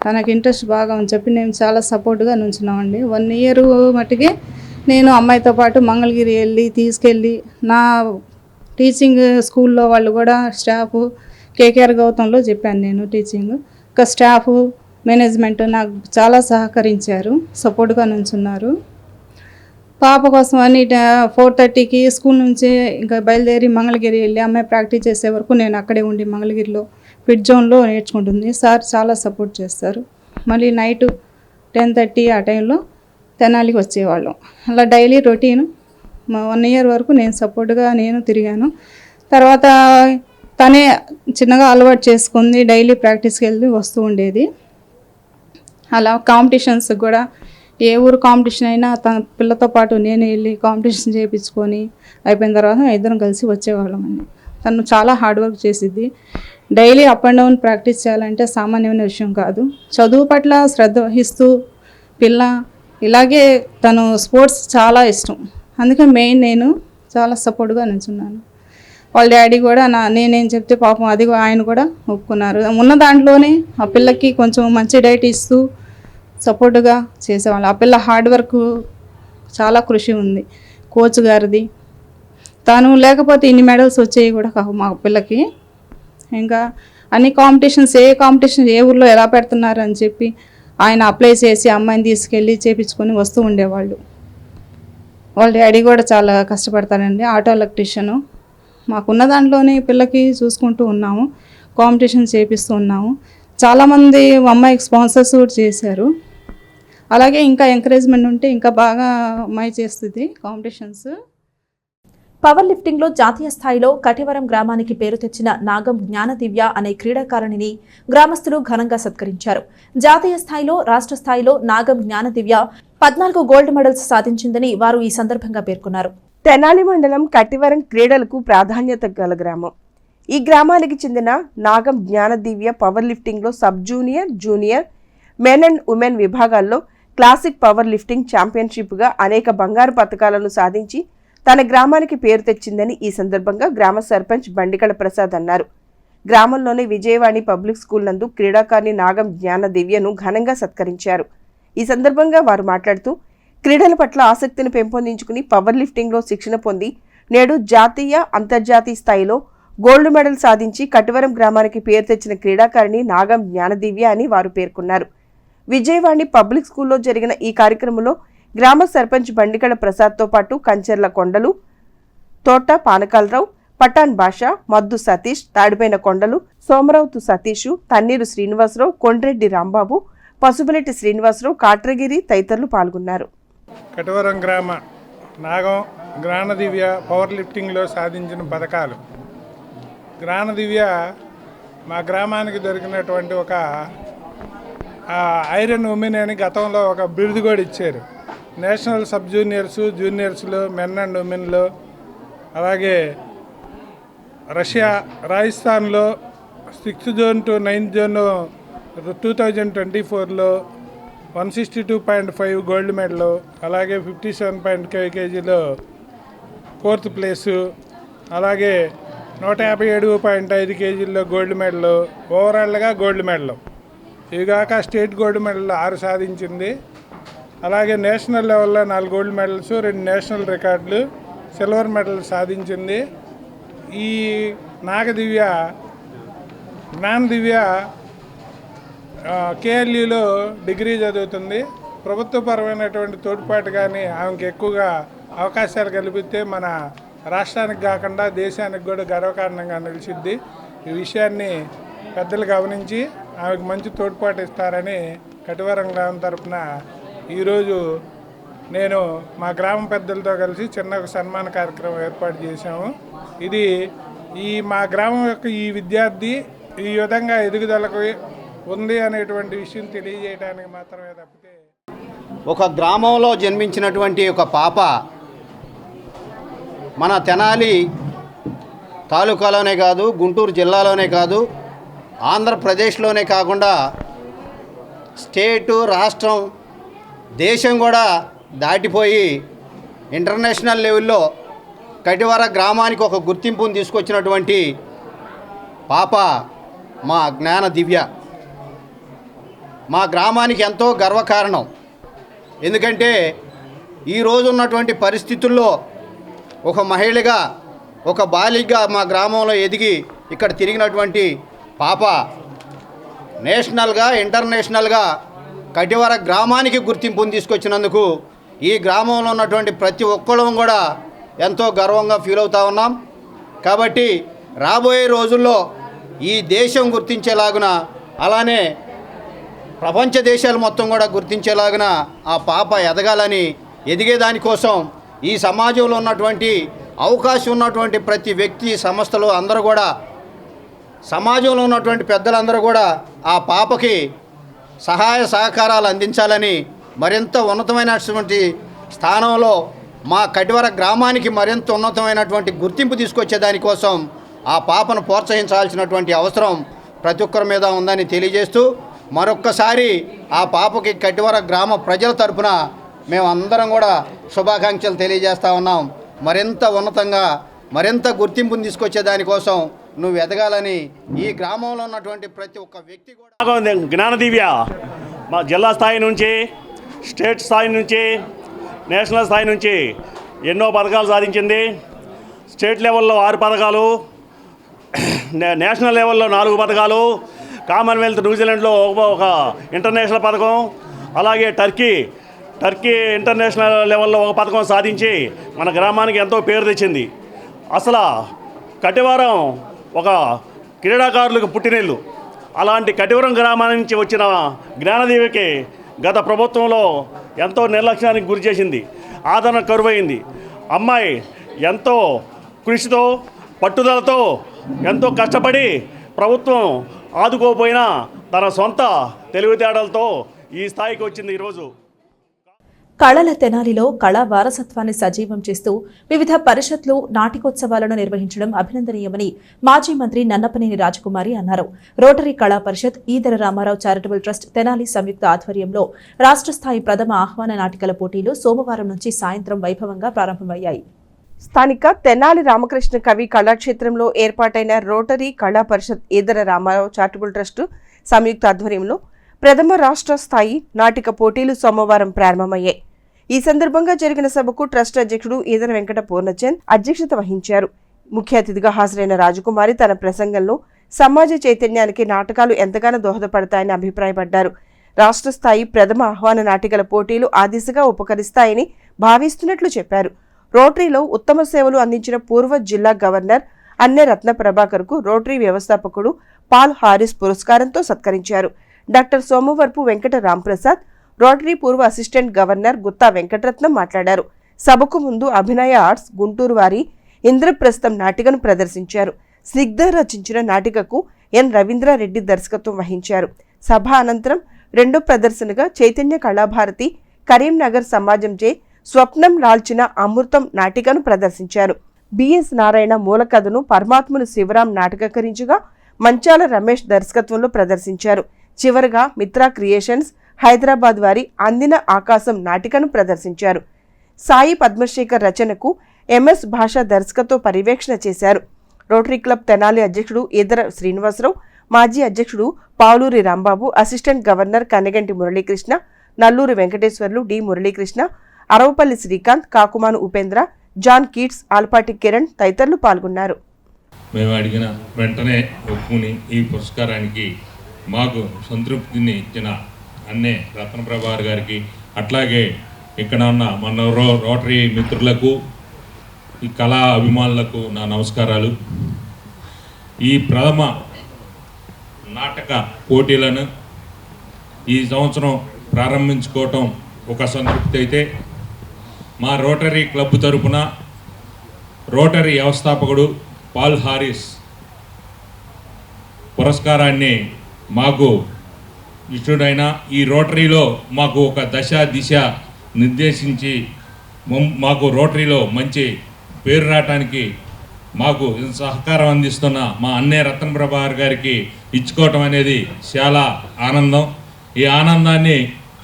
తనకి ఇంట్రెస్ట్ బాగా అని చెప్పి నేను చాలా సపోర్ట్గా నుంచున్నామండి. 1 ఇయర్ మట్టుకి నేను అమ్మాయితో పాటు మంగళగిరి తీసుకెళ్ళి నా టీచింగ్ స్కూల్లో వాళ్ళు కూడా స్టాఫ్ కేకేఆర్ గౌతంలో చెప్పాను నేను టీచింగ్. ఇంకా స్టాఫ్, మేనేజ్మెంట్ నాకు చాలా సహకరించారు, సపోర్ట్గా నుంచున్నారు. పాప కోసం అని 4:30కి స్కూల్ నుంచి ఇంకా బయలుదేరి మంగళగిరి వెళ్ళి అమ్మాయి ప్రాక్టీస్ చేసే వరకు నేను అక్కడే ఉండి మంగళగిరిలో ఫిట్ జోన్లో నేర్చుకుంటుంది. సార్ చాలా సపోర్ట్ చేస్తారు. మళ్ళీ నైట్ 10:30 ఆ టైంలో తెనాలికి వచ్చేవాళ్ళం. అలా డైలీ రొటీన్ 1 ఇయర్ వరకు నేను సపోర్ట్గా నేను తిరిగాను. తర్వాత తనే చిన్నగా అలవాటు చేసుకుంది, డైలీ ప్రాక్టీస్కి వెళ్ళి వస్తూ ఉండేది. అలా కాంపిటీషన్స్ కూడా ఏ ఊరు కాంపిటీషన్ అయినా తన పిల్లతో పాటు నేను వెళ్ళి కాంపిటీషన్ చేయించుకొని అయిపోయిన తర్వాత ఇద్దరం కలిసి వచ్చేవాళ్ళం అండి. తను చాలా హార్డ్ వర్క్ చేసిద్ది. Daily up and down practice చేయాలంటే సామాన్యమైన విషయం కాదు. చదువు పట్ల శ్రద్ధ వహిస్తూ పిల్ల, ఇలాగే తను స్పోర్ట్స్ చాలా ఇష్టం. అందుకే మెయిన్ నేను చాలా సపోర్ట్గా నిల్చున్నాను. వాళ్ళ డాడీ కూడా నేనేం చెప్తే పాపం అది ఆయన కూడా ఒప్పుకున్నారు. ఉన్న దాంట్లోనే ఆ పిల్లకి కొంచెం మంచి డైట్ ఇస్తూ సపోర్టుగా చేసేవాళ్ళు. ఆ పిల్ల హార్డ్ వర్క్ చాలా కృషి ఉంది కోచ్ గారిది. తను లేకపోతే ఇన్ని మెడల్స్ వచ్చేవి కూడా కావు మా పిల్లకి. ఇంకా అన్ని కాంపిటీషన్స్, ఏ ఊర్లో ఎలా పెడుతున్నారు అని చెప్పి ఆయన అప్లై చేసి అమ్మాయిని తీసుకెళ్ళి చేపించుకొని వస్తూ ఉండేవాళ్ళు. వాళ్ళ డాడీ కూడా చాలా కష్టపడతారండి, ఆటో ఎలక్ట్రీషియను. మాకున్న దాంట్లోనే పిల్లకి చూసుకుంటూ ఉన్నాము, కాంపిటీషన్ చేపిస్తూ ఉన్నాము. చాలామంది అమ్మాయికి స్పాన్సర్స్ కూడా చేశారు. అలాగే ఇంకా ఎంకరేజ్మెంట్ ఉంటే ఇంకా బాగా అమ్మాయి చేస్తుంది కాంపిటీషన్స్. పవర్ లిఫ్టింగ్ లో జాతీయ స్థాయిలో కటివరం గ్రామానికి పేరు తెచ్చిన నాగం జ్ఞానదివ్య అనే క్రీడాకారిణిని గ్రామస్తులు ఘనంగా సత్కరించారు. జాతీయ స్థాయిలో, రాష్ట్ర స్థాయిలో నాగం జ్ఞానదివ్య 14 గోల్డ్ మెడల్స్ సాధించిందని వారు ఈ సందర్భంగా పేర్కొన్నారు. తెనాలి మండలం కటివరం క్రీడలకు ప్రాధాన్యత గల గ్రామం. ఈ గ్రామానికి చెందిన నాగం జ్ఞానదివ్య పవర్ లిఫ్టింగ్లో sub junior, junior, men and women విభాగాల్లో క్లాసిక్ పవర్ లిఫ్టింగ్ ఛాంపియన్షిప్గా అనేక బంగారు పతకాలను సాధించి తన గ్రామానికి పేరు తెచ్చిందని ఈ సందర్భంగా గ్రామ సర్పంచ్ బండికళ ప్రసాద్ అన్నారు. గ్రామంలోని విజయవాణి పబ్లిక్ స్కూల్ నందు క్రీడాకారిణి నాగం జ్ఞానదివ్యను ఘనంగా సత్కరించారు. ఈ సందర్భంగా వారు మాట్లాడుతూ క్రీడల పట్ల ఆసక్తిని పెంపొందించుకుని పవర్ లిఫ్టింగ్లో శిక్షణ పొంది నేడు జాతీయ, అంతర్జాతీయ స్థాయిలో గోల్డ్ మెడల్ సాధించి కటివరం గ్రామానికి పేరు తెచ్చిన క్రీడాకారిణి నాగం జ్ఞానదివ్య అని వారు పేర్కొన్నారు. విజయవాణి పబ్లిక్ స్కూల్లో జరిగిన ఈ కార్యక్రమంలో గ్రామ సర్పంచ్ బండికళ ప్రసాద్తో పాటు కంచెర్ల కొండలు, తోట పానకాలరావు, పఠాన్ భాష, మద్దు సతీష్, తాడిపైన కొండలు, సోమరావుతు సతీషు, తన్నీరు శ్రీనివాసరావు, కొండ్రెడ్డి రాంబాబు, పసుపులెట్టి శ్రీనివాసరావు, కాట్రగిరి తదితరులు పాల్గొన్నారు. కటివరం గ్రామ నాగం జ్ఞానదివ్య పవర్ లిఫ్టింగ్లో సాధించిన పథకాలు. జ్ఞానదివ్య మా గ్రామానికి దొరికినటువంటి ఒక ఐరన్ ఉమెన్ అని గతంలో ఒక బిరుదు కూడా ఇచ్చారు. నేషనల్ సబ్ జూనియర్స్, జూనియర్స్లో మెన్ అండ్ ఉమెన్లో, అలాగే రష్యా రాజస్థాన్లో 6th zone to 9th zone 2024లో 162.5 గోల్డ్ మెడల్, అలాగే 57.5 kgలో 4th ప్లేసు, అలాగే 157.5 kgలో గోల్డ్ మెడల్, ఓవరాల్గా గోల్డ్ మెడల్. ఇవిగాక స్టేట్ గోల్డ్ మెడల్ 6 సాధించింది. అలాగే నేషనల్ లెవెల్లో 4 గోల్డ్ మెడల్స్, 2 నేషనల్ రికార్డులు, సిల్వర్ మెడల్ సాధించింది. ఈ జ్ఞానదివ్య కేఎల్యూలో డిగ్రీ చదువుతుంది. ప్రభుత్వపరమైనటువంటి తోడ్పాటు కానీ ఆమెకి ఎక్కువగా అవకాశాలు కల్పిస్తే మన రాష్ట్రానికి కాకుండా దేశానికి కూడా గర్వకారణంగా నిలిచిద్ది. ఈ విషయాన్ని పెద్దలు గమనించి ఆమెకు మంచి తోడ్పాటు ఇస్తారని కటివరం గ్రామం తరఫున ఈరోజు నేను మా గ్రామ పెద్దలతో కలిసి చిన్న ఒక సన్మాన కార్యక్రమం ఏర్పాటు చేశాము. ఇది మా గ్రామం యొక్క ఈ విద్యార్థి ఈ విధంగా ఎదుగుదలకు ఉంది అనేటువంటి విషయం తెలియజేయడానికి మాత్రమే తప్పితే. ఒక గ్రామంలో జన్మించినటువంటి ఒక పాప మన తెనాలి తాలూకాలోనే కాదు, గుంటూరు జిల్లాలోనే కాదు, ఆంధ్రప్రదేశ్లోనే కాకుండా స్టేటు, రాష్ట్రం, దేశం కూడా దాటిపోయి ఇంటర్నేషనల్ లెవెల్లో కటివర గ్రామానికి ఒక గుర్తింపును తీసుకొచ్చినటువంటి పాప మా జ్ఞానదివ్య. మా గ్రామానికి ఎంతో గర్వకారణం. ఎందుకంటే ఈరోజు ఉన్నటువంటి పరిస్థితుల్లో ఒక మహిళగా, ఒక బాలికగా మా గ్రామంలో ఎదిగి ఇక్కడ తిరిగినటువంటి పాప నేషనల్గా, ఇంటర్నేషనల్గా కటివర గ్రామానికి గుర్తింపును తీసుకొచ్చినందుకు ఈ గ్రామంలో ఉన్నటువంటి ప్రతి ఒక్కళ్ళం కూడా ఎంతో గర్వంగా ఫీల్ అవుతా ఉన్నాం. కాబట్టి రాబోయే రోజుల్లో ఈ దేశం గుర్తించేలాగున, అలానే ప్రపంచ దేశాలు మొత్తం కూడా గుర్తించేలాగున ఆ పాప ఎదగాలని, ఎదిగేదానికోసం ఈ సమాజంలో ఉన్నటువంటి అవకాశం ఉన్నటువంటి ప్రతి వ్యక్తి, సంస్థలు అందరూ కూడా, సమాజంలో ఉన్నటువంటి పెద్దలందరూ కూడా ఆ పాపకి సహాయ సహకారాలు అందించాలని, మరింత ఉన్నతమైనటువంటి స్థానంలో మా కటివర గ్రామానికి మరింత ఉన్నతమైనటువంటి గుర్తింపు తీసుకొచ్చేదానికోసం ఆ పాపను ప్రోత్సహించాల్సినటువంటి అవసరం ప్రతి ఒక్కరి మీద ఉందని తెలియజేస్తూ, మరొక్కసారి ఆ పాపకి కటివర గ్రామ ప్రజల తరపున మేమందరం కూడా శుభాకాంక్షలు తెలియజేస్తూ ఉన్నాం. మరింత ఉన్నతంగా, మరింత గుర్తింపును తీసుకొచ్చేదానికోసం నువ్వు ఎదగాలని ఈ గ్రామంలో ఉన్నటువంటి ప్రతి ఒక్క వ్యక్తి కూడా. జ్ఞానదివ్య మా జిల్లా స్థాయి నుంచి, స్టేట్ స్థాయి నుంచి, నేషనల్ స్థాయి నుంచి ఎన్నో పథకాలు సాధించింది. స్టేట్ లెవెల్లో 6 పథకాలు, నేషనల్ లెవెల్లో 4 పథకాలు, కామన్వెల్త్ న్యూజిలాండ్లో ఒక ఇంటర్నేషనల్ పథకం, అలాగే టర్కీ ఇంటర్నేషనల్ లెవెల్లో ఒక పథకం సాధించి మన గ్రామానికి ఎంతో పేరు తెచ్చింది. అసలు కటివరం ఒక క్రీడాకారులకు పుట్టినిల్లు. అలాంటి కటివరం గ్రామం నుంచి వచ్చిన జ్ఞానదేవికి గత ప్రభుత్వంలో ఎంతో నిర్లక్ష్యానికి గురి చేసింది, ఆదరణ కరువైంది. అమ్మాయి ఎంతో కృషితో, పట్టుదలతో, ఎంతో కష్టపడి ప్రభుత్వం ఆదుకోపోయినా తన సొంత తెలివితేటలతో ఈ స్థాయికి వచ్చింది. ఈరోజు కళల తెనాలిలో కళా వారసత్వాన్ని సజీవం చేస్తూ వివిధ పరిషత్లు, నాటికోత్సవాలను నిర్వహించడం అభినందనీయమని మాజీ మంత్రి నన్నపనేని రాజకుమారి అన్నారు. రోటరీ కళా పరిషత్, ఈదర రామారావు చారిటబుల్ ట్రస్ట్ తెనాలి సంయుక్త ఆధ్వర్యంలో రాష్ట్ర స్థాయి ప్రథమ ఆహ్వాన నాటికల పోటీలు సోమవారం నుంచి సాయంత్రం వైభవంగా ప్రారంభమయ్యాయి. స్థానిక తెనాలి రామకృష్ణ కవి కళాక్షేత్రంలో ఏర్పాటైన రోటరీ కళా పరిషత్, ఈదర రామారావు చారిటబుల్ ట్రస్ట్ సంయుక్త ఆధ్వర్యంలో ప్రథమ రాష్ట్ర స్థాయి నాటిక పోటీలు సోమవారం ప్రారంభమయ్యాయి. ఈ సందర్భంగా జరిగిన సభకు ట్రస్ట్ అధ్యక్షుడు ఈదర వెంకట పూర్ణచంద్ అధ్యక్షత వహించారు. ముఖ్య అతిథిగా హాజరైన రాజకుమారి తన ప్రసంగంలో సమాజ చైతన్యానికి నాటకాలు ఎంతగానో దోహదపడతాయని అభిప్రాయపడ్డారు. రాష్ట్ర స్థాయి ప్రథమ ఆహ్వాన నాటికల పోటీలు ఆ దిశగా ఉపకరిస్తాయని భావిస్తున్నట్లు చెప్పారు. రోటరీలో ఉత్తమ సేవలు అందించిన పూర్వ జిల్లా గవర్నర్ అన్నె రత్న ప్రభాకర్కు రోటరీ వ్యవస్థాపకుడు పాల్ హారిస్ పురస్కారంతో సత్కరించారు. డాక్టర్ సోమవరపు వెంకట రాంప్రసాద్, రోటరీ పూర్వ అసిస్టెంట్ గవర్నర్ గుత్తా వెంకటరత్నం మాట్లాడారు. సభకు ముందు అభినయ ఆర్ట్స్ గుంటూరు వారి ఇంద్రప్రస్థం నాటికను ప్రదర్శించారు. స్నిగ్ధ రచించిన నాటికకు ఎన్ రవీంద్రారెడ్డి దర్శకత్వం వహించారు. సభ అనంతరం రెండో ప్రదర్శనగా చైతన్య కళాభారతి కరీంనగర్ సమాజంచే స్వప్నం లాల్చిన అమృతం నాటికను ప్రదర్శించారు. బిఎస్ నారాయణ మూలకథను పరమాత్ములు శివరాం నాటకీకరించగా మంచాల రమేష్ దర్శకత్వంలో ప్రదర్శించారు. చివరగా మిత్రా క్రియేషన్స్ హైదరాబాద్ వారి అందిన ఆకాశం నాటికను ప్రదర్శించారు. సాయి పద్మశేఖర్ రచనకు ఎంఎస్ భాష దర్శకత్వ పర్యవేక్షణ చేశారు. రోటరీ క్లబ్ తెనాలి అధ్యక్షుడు ఈదర శ్రీనివాసరావు, మాజీ అధ్యక్షుడు Pavuluri Rambabu, assistant governor Kanneganti Muralikrishna, Nalluru Venkateswarlu, D Muralikrishna, Aravapalli Srikanth, Kakumanu Upendra, John Keats, Alpati Kiran తదితరులు పాల్గొన్నారు. మేము అడిగిన వెంటనే ఒప్పుకుని ఈ పురస్కారానికి మాకు సంతృప్తిని ఇచ్చిన అన్నే రత్నప్రభార్ గారికి, అట్లాగే ఇక్కడ ఉన్న మన రోటరీ మిత్రులకు, ఈ కళా అభిమానులకు నా నమస్కారాలు. ఈ ప్రథమ నాటక పోటీలను ఈ సంవత్సరం ప్రారంభించుకోవటం ఒక సంతృప్తి అయితే, మా రోటరీ క్లబ్ తరపున రోటరీ వ్యవస్థాపకుడు పాల్ హారిస్ పురస్కారాన్ని మాకు ఇష్టడైన ఈ రోటరీలో మాకు ఒక దశ దిశ నిర్దేశించి మాకు రోటరీలో మంచి పేరు రావటానికి మాకు సహకారం అందిస్తున్న మా అన్నయ్య రత్నప్రభార్ గారికి ఇచ్చుకోవటం అనేది చాలా ఆనందం. ఈ ఆనందాన్ని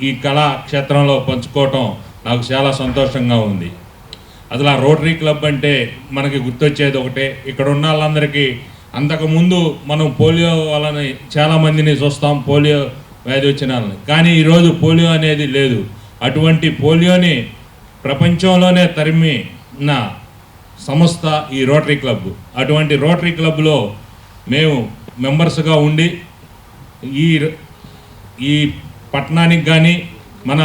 ఈ కళాక్షేత్రంలో పంచుకోవటం నాకు చాలా సంతోషంగా ఉంది. అసలు ఆ రోటరీ క్లబ్ అంటే మనకి గుర్తొచ్చేది ఒకటే, ఇక్కడ ఉన్న వాళ్ళందరికీ అంతకుముందు మనం పోలియో వాళ్ళని చాలామందిని చూస్తాం, పోలియో వ్యాధి వచ్చిన వాళ్ళని. కానీ ఈరోజు పోలియో అనేది లేదు. అటువంటి పోలియోని ప్రపంచంలోనే తరిమిన సంస్థ ఈ రోటరీ క్లబ్. అటువంటి రోటరీ క్లబ్లో మేము మెంబర్స్గా ఉండి ఈ పట్టణానికి కానీ మన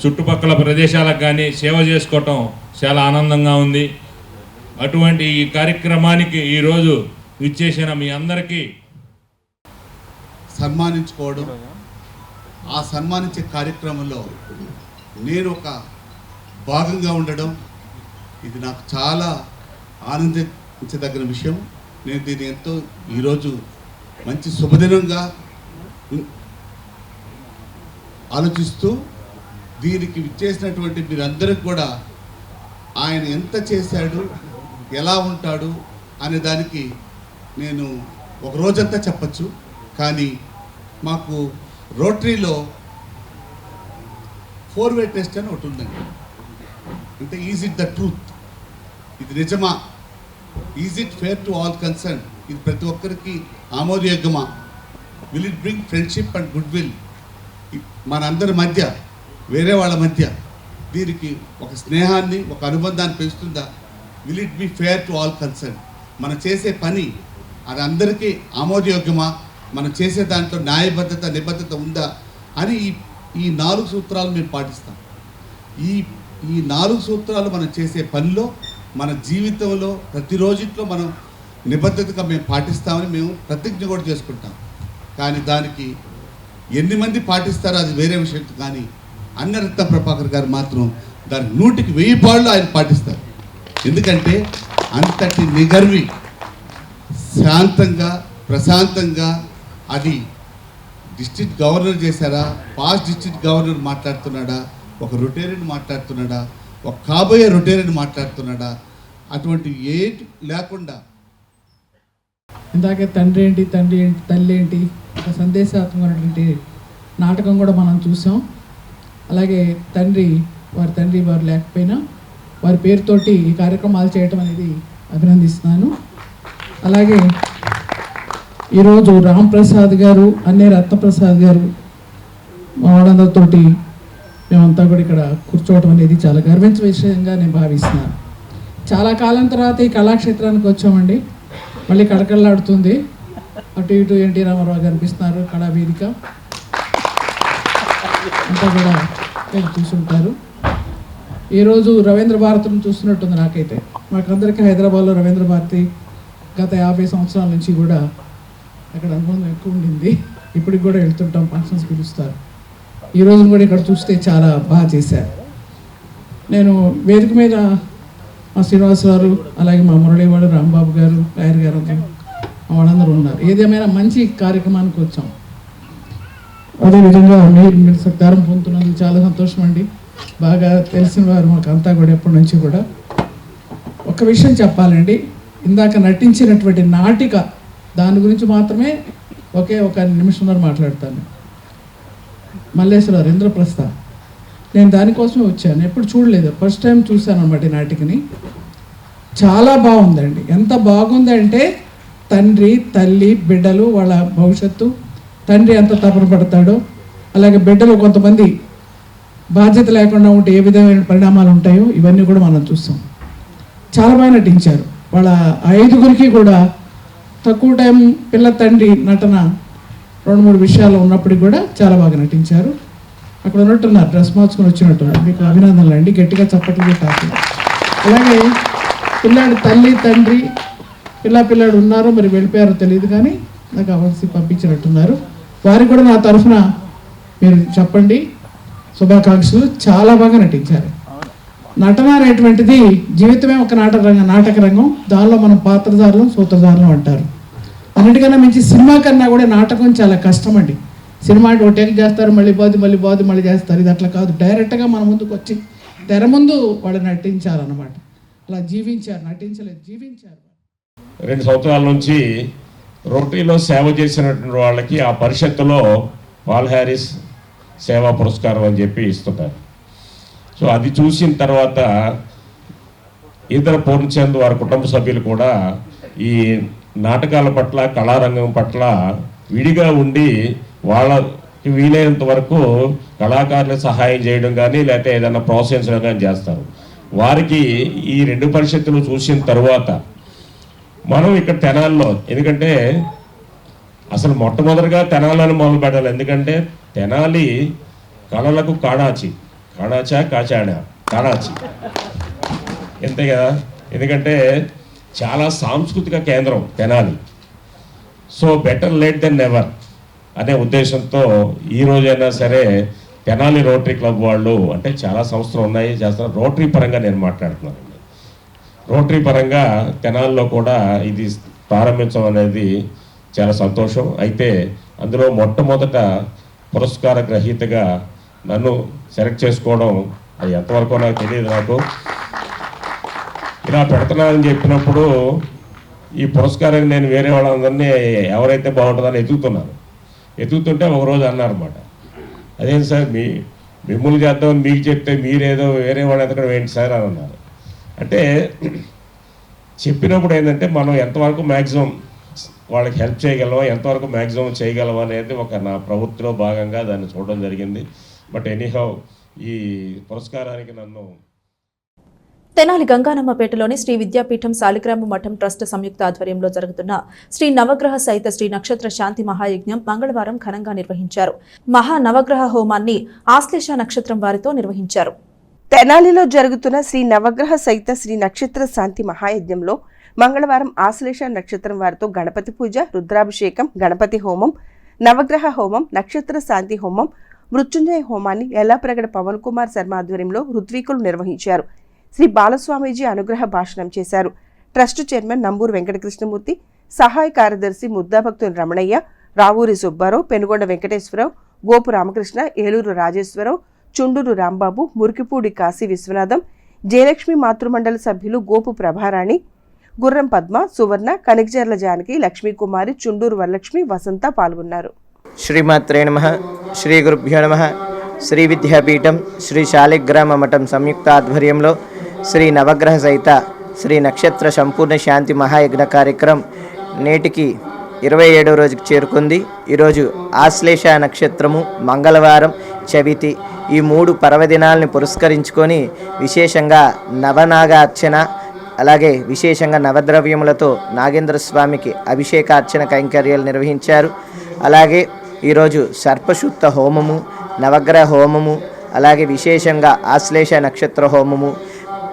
చుట్టుపక్కల ప్రదేశాలకు కానీ సేవ చేసుకోవటం చాలా ఆనందంగా ఉంది. అటువంటి ఈ కార్యక్రమానికి ఈరోజు ఇచ్చేసిన మీ అందరికీ సన్మానించుకోవడం, ఆ సన్మానించే కార్యక్రమంలో నేను ఒక భాగంగా ఉండడం, ఇది నాకు చాలా ఆనందించదగిన విషయం. నేను దీన్ని ఎంతో ఈరోజు మంచి శుభదినంగా ఆలోచిస్తూ దీనికి విచ్చేసినటువంటి మీరందరికీ కూడా ఆయన ఎంత చేశాడు, ఎలా ఉంటాడు అనే దానికి నేను ఒక రోజంతా చెప్పచ్చు. కానీ మాకు రోటరీలో 4-way టెస్ట్ అని ఒకటి ఉందండి. అంటే ఈజ్ ఇట్ ద ట్రూత్, ఇది నిజమా, is it fair to all concern, ఇది ప్రతి ఒక్కరికి ఆమోదయోగ్యమా, will it bring friendship and good will మనందరి మధ్య, వేరే వాళ్ళ మధ్య దీనికి ఒక స్నేహాన్ని, ఒక అనుబంధాన్ని పెంచుతుందా, will it be fair to all concern, మనం చేసే పని అది అందరికీ ఆమోదయోగ్యమా, మనం చేసే దాంట్లో న్యాయబద్ధత నిబద్ధత ఉందా అని ఈ 4 సూత్రాలు మేము పాటిస్తాం. ఈ 4 సూత్రాలు మనం చేసే పనిలో, మన జీవితంలో ప్రతిరోజుట్లో మనం నిబద్ధతగా మేము పాటిస్తామని మేము ప్రతిజ్ఞ కూడా చేసుకుంటాం. కానీ దానికి ఎన్ని మంది పాటిస్తారో అది వేరే విషయం. కానీ అన్న రత్నప్రభాకర్ గారు మాత్రం దాని 100కి 1000 పాళ్ళు ఆయన పాటిస్తారు. ఎందుకంటే అంతటి నిగర్వి, శాంతంగా ప్రశాంతంగా, అది డిస్ట్రిక్ట్ గవర్నర్ చేశారా, పాస్ట్ డిస్ట్రిక్ట్ గవర్నర్ మాట్లాడుతున్నాడా, ఒక రొటేరియన్ మాట్లాడుతున్నాడా, ఒక కాబోయే రొటేరియన్ మాట్లాడుతున్నాడా, అటువంటి ఏటి లేకుండా ఇందాకే తండ్రి ఏంటి తల్లి ఏంటి ఒక సందేశాత్మకమైనటువంటి నాటకం కూడా మనం చూసాం. అలాగే వారి తండ్రి వారు లేకపోయినా వారి పేరుతోటి ఈ కార్యక్రమాలు చేయటం అనేది అభినందిస్తున్నాను. అలాగే ఈరోజు రాంప్రసాద్ గారు, అన్నే రత్నప్రసాద్ గారు, మా వాళ్ళందరితోటి మేమంతా కూడా ఇక్కడ కూర్చోవటం అనేది చాలా గర్వించే విషయంగా నేను భావిస్తున్నాను. చాలా కాలం తర్వాత ఈ కళాక్షేత్రానికి వచ్చామండి. మళ్ళీ కళకళలాడుతుంది. అటు ఇటు ఎన్టీ రామారావు కనిపిస్తున్నారు, కళావేదిక అంతా కూడా చూసుంటారు. ఈరోజు రవీంద్ర భారతిని చూస్తున్నట్టుంది నాకైతే. మాకందరికీ హైదరాబాద్లో రవీంద్ర భారతి గత 50 సంవత్సరాల నుంచి కూడా అక్కడ అనుభవం ఎక్కువ ఉండింది. ఇప్పటికి కూడా వెళ్తుంటాం, ఫంక్షన్స్ పిలుస్తారు. ఈరోజు కూడా ఇక్కడ చూస్తే చాలా బాగా చేశారు. నేను వేదిక మీద మా శ్రీనివాసరావు, అలాగే మా మురళీవాడు, రాంబాబు గారు, రాయర్ గారు వాళ్ళందరూ ఉన్నారు. ఏదేమైనా మంచి కార్యక్రమానికి వచ్చాం. అదేవిధంగా మీరు సత్కారం పొందుతున్నందుకు చాలా సంతోషం అండి. బాగా తెలిసిన వారు మాకంతా కూడా ఎప్పటి నుంచి కూడా. ఒక విషయం చెప్పాలండి, ఇందాక నటించినటువంటి నాటిక దాని గురించి మాత్రమే ఒక నిమిషంలో మాట్లాడతాను. మల్లేశ్వరరావు ఇంద్రప్రస్థ, నేను దానికోసమే వచ్చాను, ఎప్పుడు చూడలేదు, ఫస్ట్ టైం చూశాను అన్నమాట ఈ నాటికని. చాలా బాగుందండి. ఎంత బాగుందంటే తండ్రి తల్లి బిడ్డలు వాళ్ళ భవిష్యత్తు, తండ్రి ఎంత తపన పడతాడో, అలాగే బిడ్డలు కొంతమంది బాధ్యత లేకుండా ఉంటే ఏ విధమైన పరిణామాలు ఉంటాయో ఇవన్నీ కూడా మనం చూస్తాం. చాలా బాగా నటించారు. వాళ్ళ 5గురికి కూడా తక్కువ టైం పిల్ల తండ్రి నటన 2-3 విషయాలు ఉన్నప్పటికీ కూడా చాలా బాగా నటించారు. అక్కడ ఉన్నట్టున్నారు, డ్రెస్ మార్చుకొని వచ్చినట్టున్నారు. మీకు అభినందనలు అండి, గట్టిగా చప్పట్లు కాదు. అలాగే పిల్లాడి తల్లి తండ్రి పిల్లాడు ఉన్నారో మరి వెళ్ళిపోయారో తెలియదు, కానీ నాకు అవలసి పంపించినట్టున్నారు. వారికి కూడా నా తరఫున మీరు చెప్పండి శుభాకాంక్షలు. చాలా బాగా నటించారు. నటన అనేటువంటిది జీవితమే ఒక నాటక రంగం. దానిలో మనం పాత్రధారులు సూత్రధారులు అంటారు. అన్నిటికన్నా మించి సినిమా కన్నా కూడా నాటకం చాలా కష్టం అండి. సినిమా అంటే ఒక టేక్ చేస్తారు, మళ్ళీ చేస్తారు. ఇది అట్లా కాదు, డైరెక్ట్గా మన ముందుకు వచ్చి తెర ముందు వాళ్ళు నటించారన్నమాట. అలా జీవించారు, నటించలేదు, జీవించారు. 2 సంవత్సరాల నుంచి రోటరీలో సేవ చేసినటువంటి వాళ్ళకి ఆ పరిషత్తులో పాల్ హ్యారిస్ సేవా పురస్కారం అని చెప్పి ఇస్తున్నారు. సో అది చూసిన తర్వాత పూర్ణచంద్ వారి కుటుంబ సభ్యులు కూడా ఈ నాటకాల పట్ల కళారంగం పట్ల విడిగా ఉండి వాళ్ళకి వీలైనంత వరకు కళాకారులకు సహాయం చేయడం కానీ లేకపోతే ఏదైనా ప్రోత్సహించడం కానీ చేస్తారు. వారికి ఈ 2 పరిషత్తులు చూసిన తర్వాత మనం ఇక్కడ తెనాల్లో, ఎందుకంటే అసలు మొట్టమొదటిగా తెనాలని మొదలు పెట్టాలి. ఎందుకంటే తెనాలి కళలకు కాణాచి అంతే కదా. ఎందుకంటే చాలా సాంస్కృతిక కేంద్రం Tenali. So better late than never అనే ఉద్దేశంతో ఈ రోజైనా సరే తెనాలి రోటరీ క్లబ్ వాళ్ళు, అంటే చాలా సంస్థలు ఉన్నాయి చేస్తున్నారు, రోటరీ పరంగా నేను మాట్లాడుతున్నాను. రోటరీ పరంగా తెనాలిలో కూడా ఇది ప్రారంభించడం అనేది చాలా సంతోషం. అయితే అందులో మొట్టమొదట పురస్కార గ్రహీతగా నన్ను సెలెక్ట్ చేసుకోవడం అది ఎంతవరకు నాకు తెలియదు. నాకు ఇలా పెడుతున్నానని చెప్పినప్పుడు ఈ పురస్కారాన్ని నేను వేరే వాళ్ళందరినీ ఎవరైతే బాగుంటుందని ఎదుగుతుంటే ఒకరోజు అన్నారన్నమాట, అదేంటి సార్ మిమ్మల్ని చేద్దామని మీకు చెప్తే మీరేదో వేరే వాళ్ళు ఎదగడం ఏంటి సార్ అని అన్నారు. అంటే చెప్పినప్పుడు ఏంటంటే మనం ఎంతవరకు మ్యాక్సిమం వాళ్ళకి హెల్ప్ చేయగలమా, ఎంతవరకు మ్యాక్సిమం చేయగలమా అనేది నా ప్రవృత్తిలో భాగంగా దాన్ని చూడడం జరిగింది. బట్ ఎనీహౌ ఈ పురస్కారానికి నన్ను తెనాలి గంగానమ్మపేటలోని శ్రీ విద్యాపీఠం శాలిగ్రామ మఠం ట్రస్ట్ సంయుక్త ఆధ్వర్యంలో జరుగుతున్న శ్రీ నవగ్రహ సహిత శ్రీ నక్షత్ర శాంతి మహాయజ్ఞం మంగళవారం ఘనంగా నిర్వహించారు. మహా నవగ్రహ హోమాన్ని ఆశ్లేష నక్షత్రం వారితో నిర్వహించారు. తెనాలిలో జరుగుతున్న శ్రీ నవగ్రహ సహిత శ్రీ నక్షత్ర శాంతి మహాయజ్ఞంలో మంగళవారం ఆశ్లేష నక్షత్రం వారితో గణపతి పూజ, రుద్రాభిషేకం, గణపతి హోమం, నవగ్రహ హోమం, నక్షత్ర శాంతి హోమం, మృత్యుంజయ హోమాన్ని ఎల్లాప్రగడ పవన్ కుమార్ శర్మ ఆధ్వర్యంలో ఋత్వికులు నిర్వహించారు. శ్రీ బాలస్వామీజీ అనుగ్రహ భాషణం చేశారు. ట్రస్టు చైర్మన్ నంబూరు వెంకటకృష్ణమూర్తి, సహాయ కార్యదర్శి ముద్దాభక్తుని రమణయ్య, రావూరి సుబ్బారావు, పెనుగొండ వెంకటేశ్వరరావు, గోపు రామకృష్ణ, ఏలూరు రాజేశ్వరరావు, చుండూరు రాంబాబు, మురికిపూడి కాశీ విశ్వనాథం, జయలక్ష్మి మాతృమండల సభ్యులు గోపు ప్రభారాణి, గుర్రం పద్మ, సువర్ణ, కనకజర్ల జానకి, లక్ష్మీకుమారి, చుండూరు వరలక్ష్మి, వసంత పాల్గొన్నారు. శ్రీమాత్రే నమః. శ్రీ గురుభ్యో నమః. శ్రీ విద్యాపీఠం శ్రీ శాలిగ్రామ మఠం సంయుక్త ఆధ్వర్యంలో శ్రీ నవగ్రహ సహిత శ్రీ నక్షత్ర సంపూర్ణ శాంతి మహాయజ్ఞ కార్యక్రమం నేటికి 27వ రోజుకి చేరుకుంది. ఈరోజు ఆశ్లేష నక్షత్రము, మంగళవారం, చవితి ఈ 3 పర్వదినాలని పురస్కరించుకొని విశేషంగా నవనాగార్చన, అలాగే విశేషంగా నవద్రవ్యములతో నాగేంద్ర స్వామికి అభిషేకార్చన కైంకర్యాలు నిర్వహించారు. అలాగే ఈరోజు సర్పశుద్ధ హోమము, నవగ్రహ హోమము, అలాగే విశేషంగా ఆశ్లేష నక్షత్ర హోమము,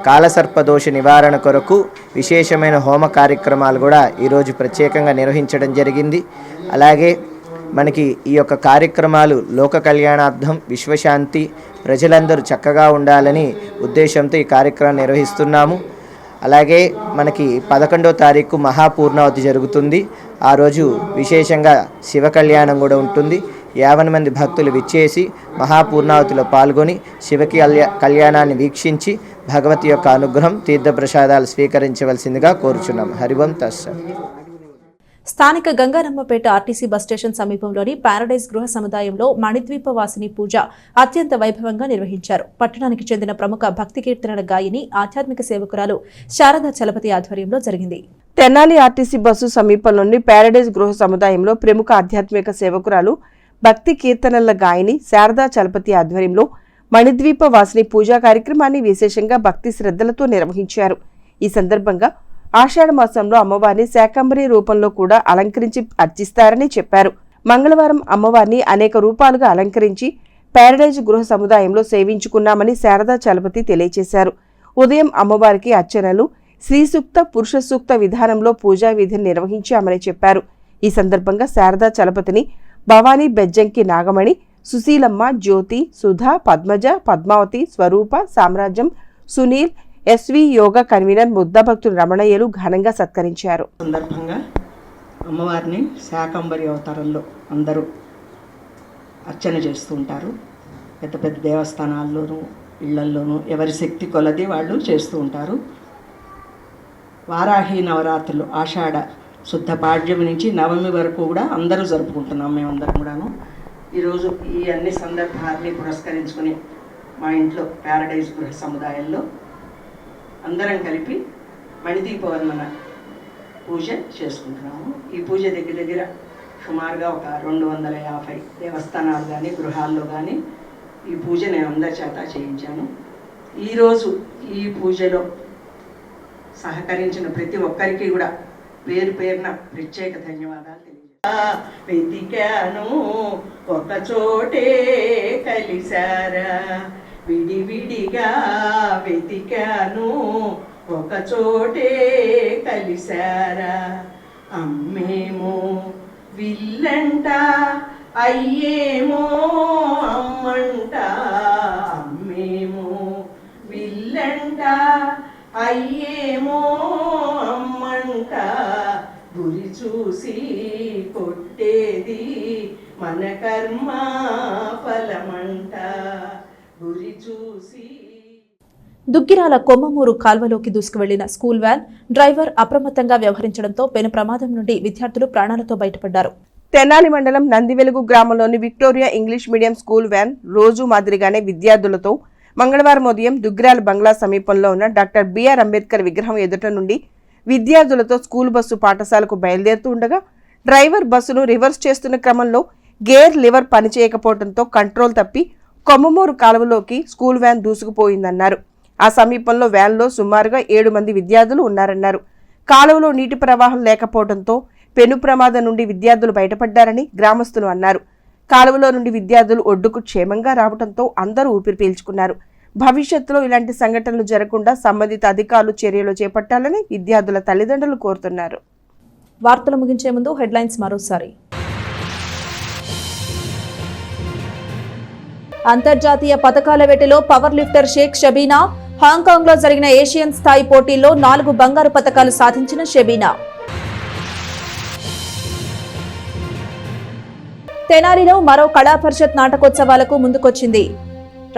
కాలసర్పదోష నివారణ కొరకు విశేషమైన హోమ కార్యక్రమాలు కూడా ఈరోజు ప్రత్యేకంగా నిర్వహించడం జరిగింది. అలాగే మనకి ఈ యొక్క కార్యక్రమాలు లోక కళ్యాణార్థం, విశ్వశాంతి, ప్రజలందరూ చక్కగా ఉండాలని ఉద్దేశంతో ఈ కార్యక్రమం నిర్వహిస్తున్నాము. అలాగే మనకి 11వ తారీఖు మహాపూర్ణావతి జరుగుతుంది. ఆ రోజు విశేషంగా శివ కళ్యాణం కూడా ఉంటుంది. 50 మంది భక్తులు విచ్చేసి మహాపూర్ణావతిలో పాల్గొని శివ కళ్యాణాన్ని వీక్షించి భగవతి యొక్క అనుగ్రహం తీర్థప్రసాదాలు స్వీకరించవలసిందిగా కోరుచున్నాం. హరివం తస్సత్. స్థానిక గంగారమ్మపేట ఆర్టీసీ బస్ స్టేషన్ సమీపంలోని పారడైజ్ గృహ సముదాయంలో మణిద్వీప వాసిని పూజ అత్యంత వైభవంగా నిర్వహించారు. పట్టణానికి చెందిన ప్రముఖ భక్తి కీర్తనల గాయని ఆధ్యాత్మిక సేవకురాలు శారదా చలపతి ఆధ్వర్యంలో జరిగింది. తెనాలి ఆర్టీసీ బస్సు సమీపంలోని పారడైజ్ గృహ సముదాయంలో ప్రముఖ ఆధ్యాత్మిక సేవకురాలు భక్తి కీర్తనల గాయని శారదా చలపతి ఆధ్వర్యంలో మణిద్వీప వాసిని పూజా కార్యక్రమాన్ని విశేషంగా భక్తి శ్రద్ధలతో నిర్వహించారు. ఈ సందర్భంగా ఆషాఢ మాసంలో అమ్మవారిని శాకంబరి రూపంలో కూడా అలంకరించి అర్చిస్తారని చెప్పారు. మంగళవారం అమ్మవారిని అనేక రూపాలుగా అలంకరించి పారడైజ్ గృహ సముదాయంలో సేవించుకున్నామని శారదా చలపతి తెలియజేశారు. ఉదయం అమ్మవారికి అర్చనలు, శ్రీ సూక్త, పురుష సూక్త విధానంలో పూజా విధిని నిర్వహించామని చెప్పారు. ఈ సందర్భంగా శారదా చలపతిని భవానీ, బెజ్జంకి నాగమణి, సుశీలమ్మ, జ్యోతి, సుధా, పద్మజ, పద్మావతి, స్వరూప, సామ్రాజ్యం, సునీల్, ఎస్వి యోగా కన్వీనర్ ముద్దాభక్తులు రమణయ్యలు ఘనంగా సత్కరించారు. సందర్భంగా అమ్మవారిని శాకంబరి అవతారంలో అందరూ అర్చన చేస్తూ ఉంటారు. పెద్ద పెద్ద దేవస్థానాల్లోనూ ఇళ్లల్లోనూ ఎవరి శక్తి కొలది వాళ్ళు చేస్తూ ఉంటారు. వారాహి నవరాత్రులు ఆషాఢ శుద్ధ పాడ్యమి నుంచి నవమి వరకు కూడా అందరూ జరుపుకుంటున్నాం. మేమందరం కూడాను ఈరోజు ఈ అన్ని సందర్భాన్ని పురస్కరించుకుని మా ఇంట్లో పారడైజ్ గృహ సముదాయంలో అందరం కలిపి మణిదీపవర్ణన పూజ చేసుకుంటున్నాము. ఈ పూజ దగ్గర దగ్గర సుమారుగా ఒక 250 దేవస్థానాలు కానీ గృహాల్లో కానీ ఈ పూజ నేను అందరి చేత చేయించాను. ఈరోజు ఈ పూజలో సహకరించిన ప్రతి ఒక్కరికి కూడా పేరు పేరున ప్రత్యేక ధన్యవాదాలు తెలియజేస్తాను. వెతికాను ఒక చోటే కలిసారా, విడివిడిగా వెతికాను ఒక చోటే కలిసారా, అమ్మేమో విల్లంట అయ్యేమో అమ్మంట, అమ్మేమో విల్లంట అయ్యేమో అమ్మంట, గురి చూసి కొట్టేది మన కర్మ ఫలమంట, గురి చూసి. దుగ్గిరాల కొమ్మమూరు కాల్వలోకి దూసుకువెళ్లిన స్కూల్ వ్యాన్ డ్రైవర్ అప్రమత్తంగా వ్యవహరించడంతో పెను ప్రమాదం నుండి విద్యార్థులు ప్రాణాలతో బయటపడ్డారు. తెనాలి మండలం నందివెలుగు గ్రామంలోని Victoria English medium school van రోజు మాదిరిగానే విద్యార్థులతో మంగళవారం ఉదయం దుగ్గిరాల బంగ్లా సమీపంలో ఉన్న డాక్టర్ బిఆర్ అంబేద్కర్ విగ్రహం ఎదుట నుండి విద్యార్థులతో స్కూల్ బస్సు పాఠశాలకు బయలుదేరుతూ ఉండగా డ్రైవర్ బస్సును రివర్స్ చేస్తున్న క్రమంలో గేర్ లివర్ పనిచేయకపోవడంతో కంట్రోల్ తప్పి కొమ్మమూరు కాలువలోకి స్కూల్ వ్యాన్ దూసుకుపోయిందన్నారు. ఆ సమీపంలో వ్యాన్లో సుమారుగా 7 మంది విద్యార్థులు ఉన్నారన్నారు. కాలువలో నీటి ప్రవాహం లేకపోవడంతో పెను ప్రమాదం నుండి విద్యార్థులు బయటపడ్డారని గ్రామస్తులు అన్నారు. కాలువలో నుండి విద్యార్థులు ఒడ్డుకు క్షేమంగా రావడంతో అందరూ ఊపిరి పీల్చుకున్నారు. భవిష్యత్తులో ఇలాంటి సంఘటనలు జరగకుండా సంబంధిత అధికారులు చర్యలు చేపట్టాలని విద్యార్థుల తల్లిదండ్రులు కోరుతున్నారు. వార్తలు ముగించే ముందు హెడ్లైన్స్ మరోసారి. అంతర్జాతీయ పతకాల వేటలో power lifter Shaik Shabeena. Hong Kong లో జరిగిన ఏషియన్ స్థాయి పోటీల్లో 4 బంగారు పతకాలు సాధించిన షబీనా. తెనాలిలో మరో కళా పరిషత్ నాటకోత్సవాలకు ముందుకొచ్చింది.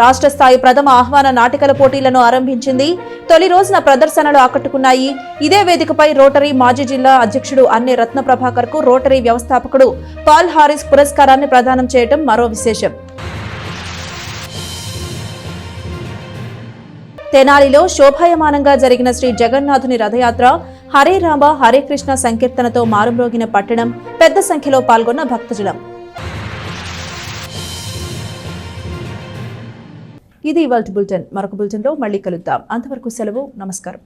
రాష్ట్ర స్థాయి ప్రథమ ఆహ్వాన నాటికల పోటీలను ఆరంభించింది. తొలి రోజున ప్రదర్శనలు ఆకట్టుకున్నాయి. ఇదే వేదికపై రోటరీ మాజీ జిల్లా అధ్యక్షుడు అన్నే రత్న ప్రభాకర్ కు రోటరీ వ్యవస్థాపకుడు పాల్ హారిస్ పురస్కారాన్ని ప్రదానం చేయడం మరో విశేషం. తెనాలిలో శోభాయమానంగా జరిగిన శ్రీ జగన్నాథుని రథయాత్ర హరే రామ హరే కృష్ణ సంకీర్తనతో మారుమ్రోగిన పట్టణం, పెద్ద సంఖ్యలో పాల్గొన్న భక్తజనం. ఇది ఇవాల్టి బులెటిన్. మరొక బులెటిన్లో మళ్ళీ కలుద్దాం. అంతవరకు సెలవు. నమస్కారం.